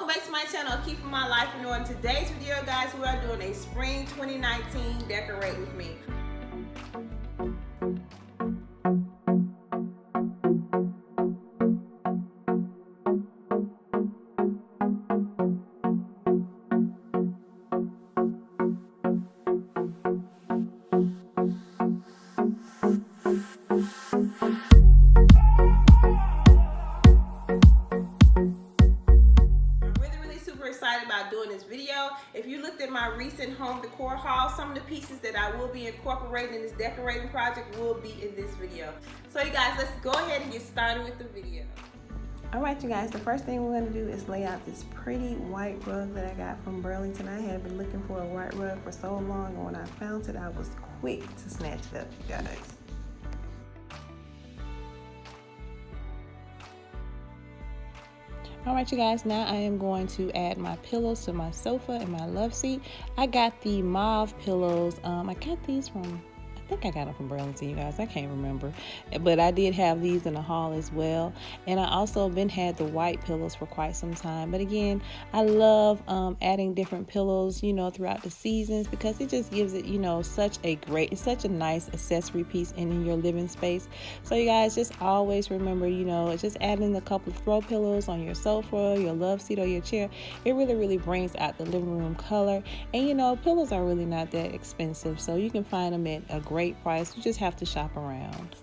Welcome back to my channel, Keeping My Life in Order. In today's video, guys, we are doing a spring 2019 decorate with me. Excited about doing this video. If you looked at my recent home decor haul, some of the pieces that I will be incorporating in this decorating project will be in this video. So you guys, let's go ahead and get started with the video. Alright you guys, the first thing we're going to do is lay out this pretty white rug that I got from Burlington. I had been looking for a white rug for so long, and when I found it, I was quick to snatch it up, you guys. Alright you guys, now I am going to add my pillows to my sofa and my love seat. I got the mauve pillows. I got these from, I think I got them from Burlington, you guys. I can't remember. But I did have these in the haul as well. And I also had the white pillows for quite some time. But again, I love adding different pillows, you know, throughout the seasons, because it just gives it, you know, such a nice accessory piece in your living space. So you guys, just always remember, you know, just adding a couple of throw pillows on your sofa, your love seat, or your chair. It really brings out the living room color. And you know, pillows are really not that expensive, so you can find them at a great price. You just have to shop around.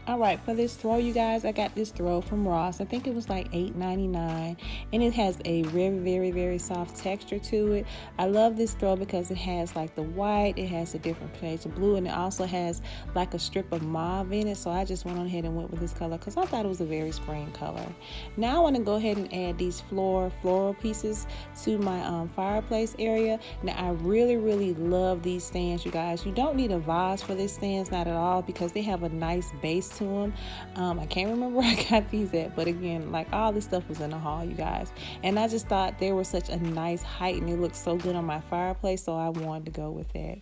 Alright, for this throw, you guys, I got this throw from Ross. I think it was like $8.99, and it has a very soft texture to it. I love this throw because it has like the white, it has a different shades of blue, and it also has like a strip of mauve in it. So I just went on ahead and went with this color because I thought it was a very spring color. Now I want to go ahead and add these floral pieces to my fireplace area. Now I really love these stands, you guys. You don't need a vase for these stands, not at all, because they have a nice base to them. I can't remember where I got these at, but again, like, all this stuff was in the haul, you guys, and I just thought they were such a nice height and it looked so good on my fireplace, so I wanted to go with that.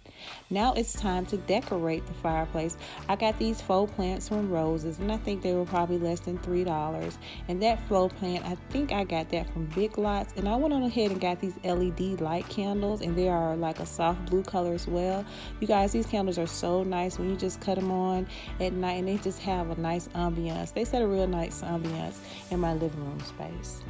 Now it's time to decorate the fireplace. I got these faux plants from Roses, and I think they were probably less than $3, and that faux plant, I think I got that from Big Lots. And I went on ahead and got these LED light candles, and they are like a soft blue color as well. You guys, these candles are so nice when you just cut them on at night, and they just have a nice ambiance. They set a real nice ambiance in my living room space.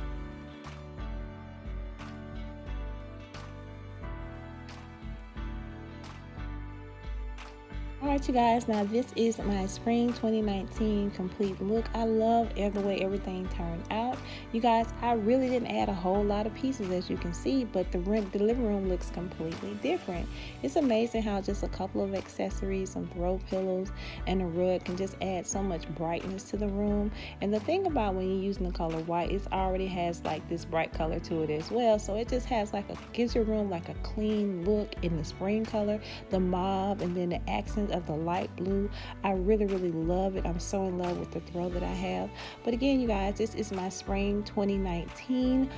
Alright you guys, now this is my spring 2019 complete look. I love the way everything turned out. You guys, I really didn't add a whole lot of pieces, as you can see, but the living room looks completely different. It's amazing how just a couple of accessories, some throw pillows, and a rug can just add so much brightness to the room. And the thing about when you're using the color white, it already has like this bright color to it as well. So it just has like gives your room like a clean look in the spring color, the mauve, and then the accents of the light blue. I really love it. I'm so in love with the throw that I have. But again, you guys, this is my spring 2019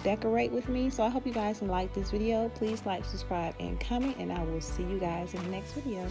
decorate with me. So I hope you guys like this video. Please like, subscribe, and comment, and I will see you guys in the next video.